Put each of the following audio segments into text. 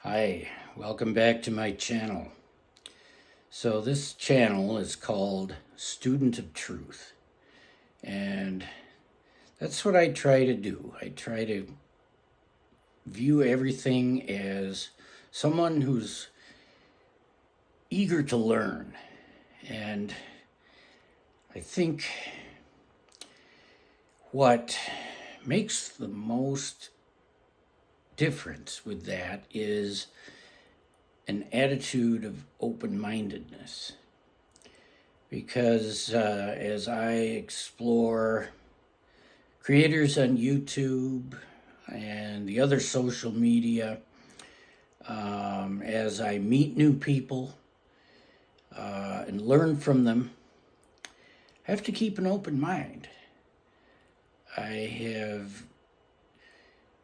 Hi, welcome back to my channel. So this channel is called Student of Truth, and that's what I try to do. I try to view everything as someone who's eager to learn. And I think what makes the most difference with that is an attitude of open-mindedness. Because as I explore creators on YouTube and the other social media, as I meet new people and learn from them, I have to keep an open mind. I have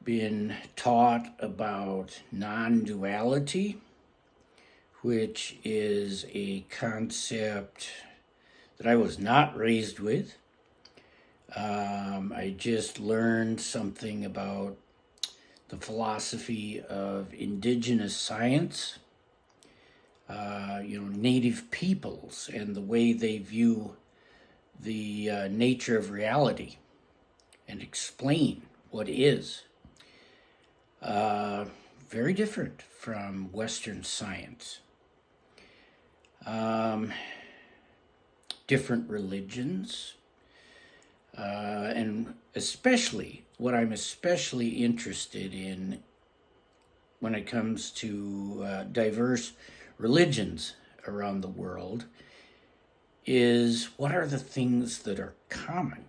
been taught about non-duality, which is a concept that I was not raised with. I just learned something about the philosophy of indigenous science, native peoples, and the way they view the nature of reality and explain what is. Very different from Western science. Different religions, and especially what I'm especially interested in when it comes to diverse religions around the world is what are the things that are common.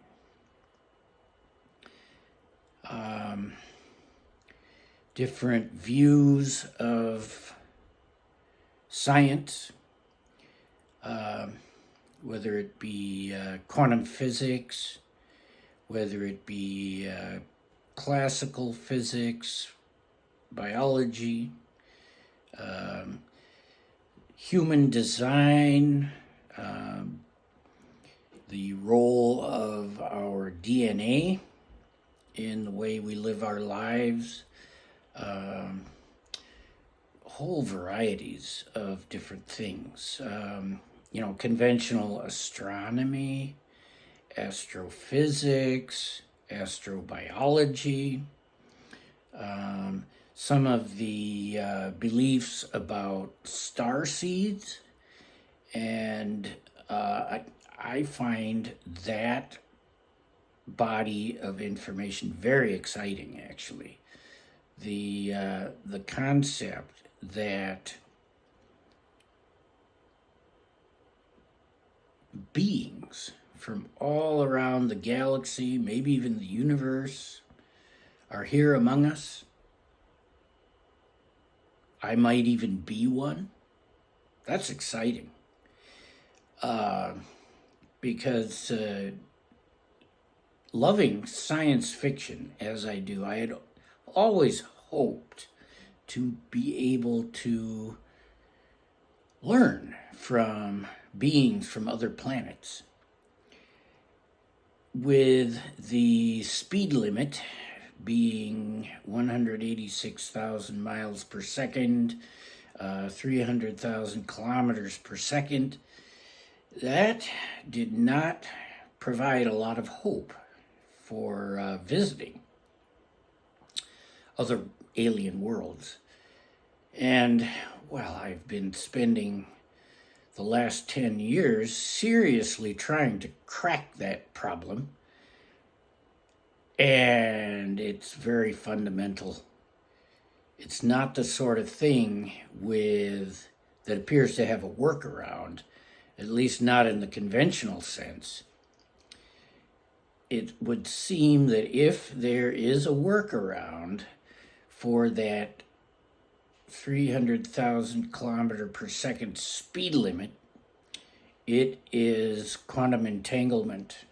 Different views of science, whether it be quantum physics, whether it be classical physics, biology, human design, the role of our DNA in the way we live our lives, whole varieties of different things. Conventional astronomy, astrophysics, astrobiology, some of the beliefs about star seeds, and I find that body of information very exciting, actually. The concept that beings from all around the galaxy, maybe even the universe, are here among us. I might even be one. That's exciting. Because loving science fiction as I do, I had always hoped to be able to learn from beings from other planets. With the speed limit being 186,000 miles per second, 300,000 kilometers per second, that did not provide a lot of hope for visiting other alien worlds. And, well, I've been spending the last 10 years seriously trying to crack that problem. And it's very fundamental. It's not the sort of thing that appears to have a workaround, at least not in the conventional sense. It would seem that if there is a workaround for that 300,000 kilometer per second speed limit, it is quantum entanglement.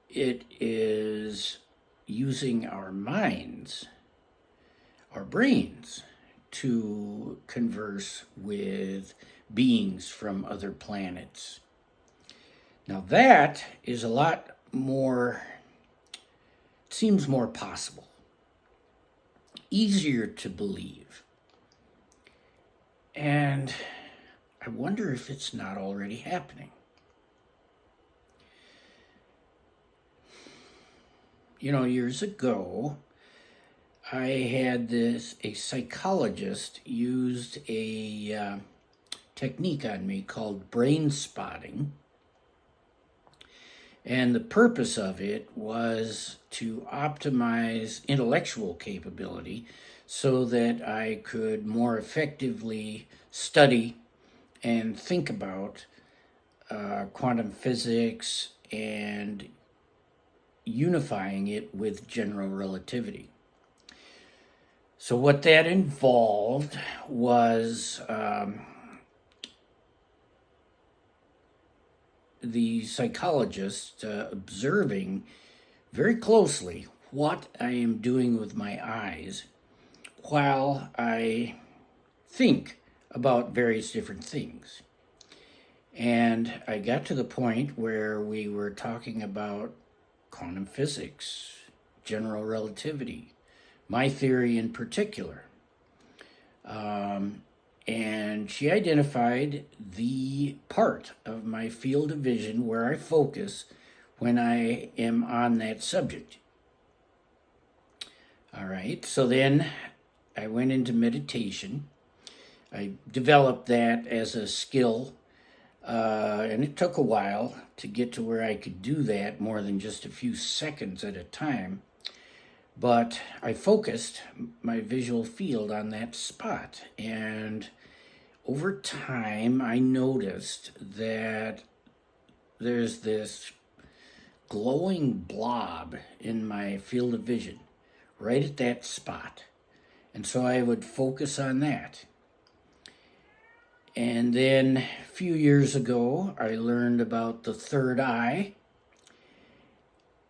It is using our minds, our brains, to converse with beings from other planets. Now that is a lot more, it seems more possible, easier to believe. And I wonder if it's not already happening. You know, years ago, I had a psychologist used a technique on me called brain spotting. And the purpose of it was to optimize intellectual capability so that I could more effectively study and think about quantum physics and unifying it with general relativity. So, what that involved was the psychologist observing very closely what I am doing with my eyes while I think about various different things. And I got to the point where we were talking about quantum physics, general relativity, my theory in particular. And she identified the part of my field of vision where I focus when I am on that subject. All right, so then I went into meditation. I developed that as a skill, and it took a while to get to where I could do that more than just a few seconds at a time. But I focused my visual field on that spot. And over time, I noticed that there's this glowing blob in my field of vision right at that spot. And so I would focus on that. And then a few years ago, I learned about the third eye.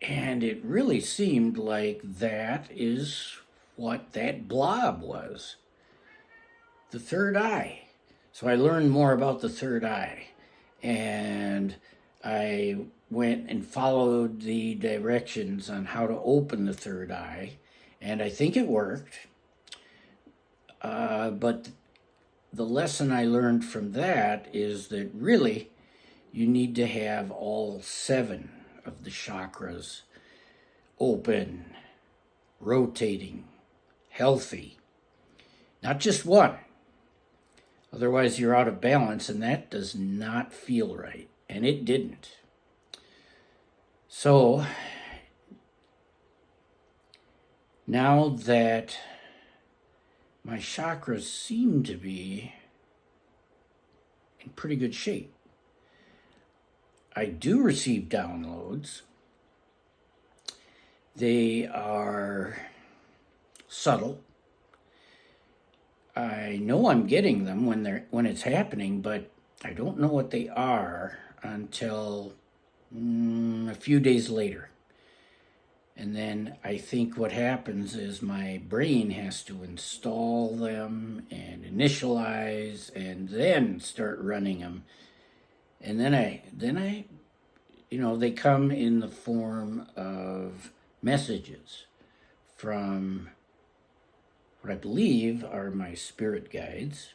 And it really seemed like that is what that blob was, the third eye. So I learned more about the third eye, and I went and followed the directions on how to open the third eye, and I think it worked. But the lesson I learned from that is that really you need to have all 7 of the chakras open, rotating, healthy, not just one. Otherwise, you're out of balance, and that does not feel right. And it didn't. So, now that my chakras seem to be in pretty good shape, I do receive downloads. They are subtle. I know I'm getting them when it's happening, but I don't know what they are until a few days later. And then I think what happens is my brain has to install them and initialize and then start running them. And then I they come in the form of messages from what I believe are my spirit guides.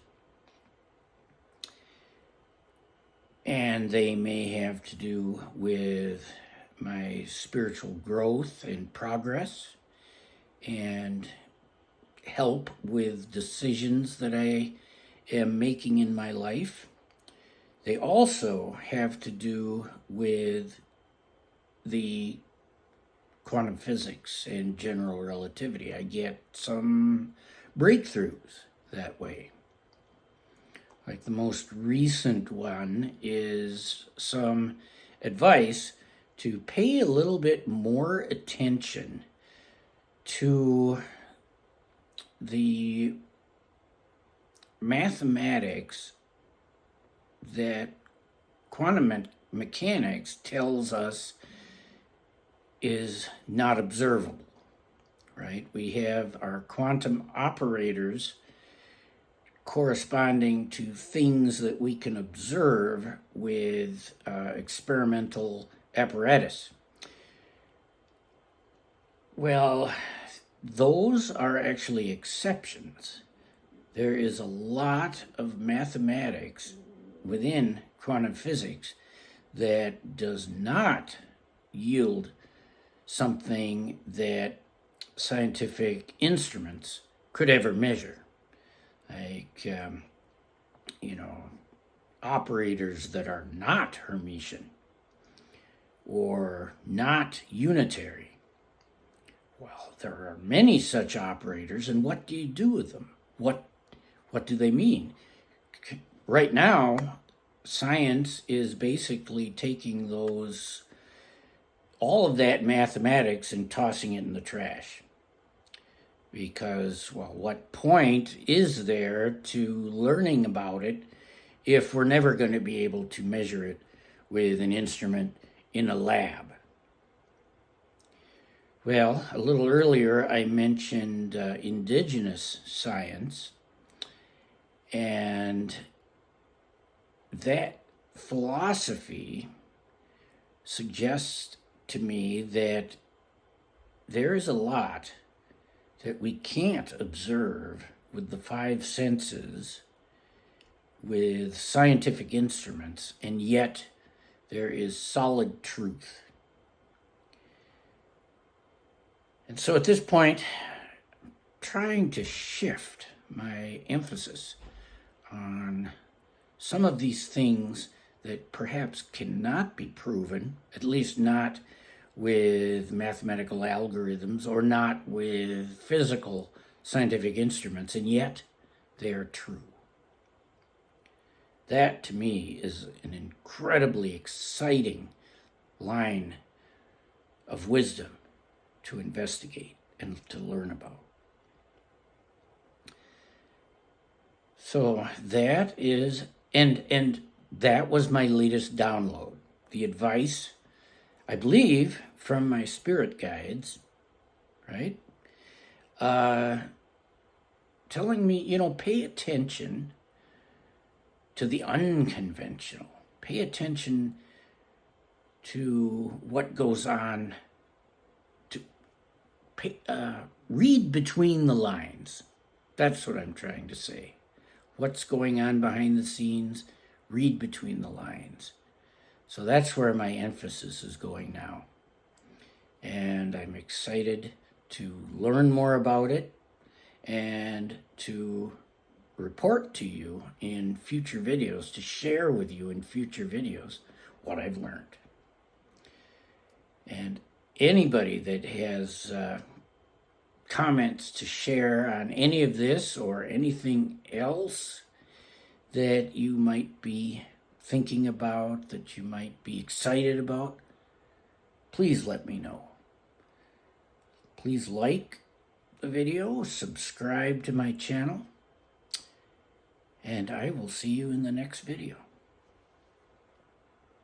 And they may have to do with my spiritual growth and progress and help with decisions that I am making in my life. They also have to do with the quantum physics and general relativity. I get some breakthroughs that way. Like the most recent one is some advice to pay a little bit more attention to the mathematics that quantum mechanics tells us is not observable, right? We have our quantum operators corresponding to things that we can observe with experimental apparatus. Well, those are actually exceptions. there is a lot of mathematics within quantum physics that does not yield something that scientific instruments could ever measure. Like, operators that are not Hermitian or not unitary. Well, there are many such operators, and what do you do with them? What do they mean? Right now, science is basically taking all of that mathematics and tossing it in the trash. Because, well, what point is there to learning about it if we're never going to be able to measure it with an instrument in a lab? Well, a little earlier I mentioned indigenous science, and that philosophy suggests to me that there is a lot that we can't observe with the five senses with scientific instruments, and yet there is solid truth. And so at this point, I'm trying to shift my emphasis on some of these things that perhaps cannot be proven, at least not with mathematical algorithms or not with physical scientific instruments, and yet they are true. That, to me, is an incredibly exciting line of wisdom to investigate and to learn about. So that is, and that was my latest download. The advice, I believe, from my spirit guides, right? Telling me, pay attention to the unconventional. Pay attention to what goes on. Read between the lines. That's what I'm trying to say. What's going on behind the scenes? Read between the lines. So that's where my emphasis is going now. And I'm excited to learn more about it and to report to you in future videos, to share with you in future videos what I've learned. And anybody that has comments to share on any of this or anything else that you might be thinking about, that you might be excited about, please let me know. Please like the video, subscribe to my channel, and I will see you in the next video.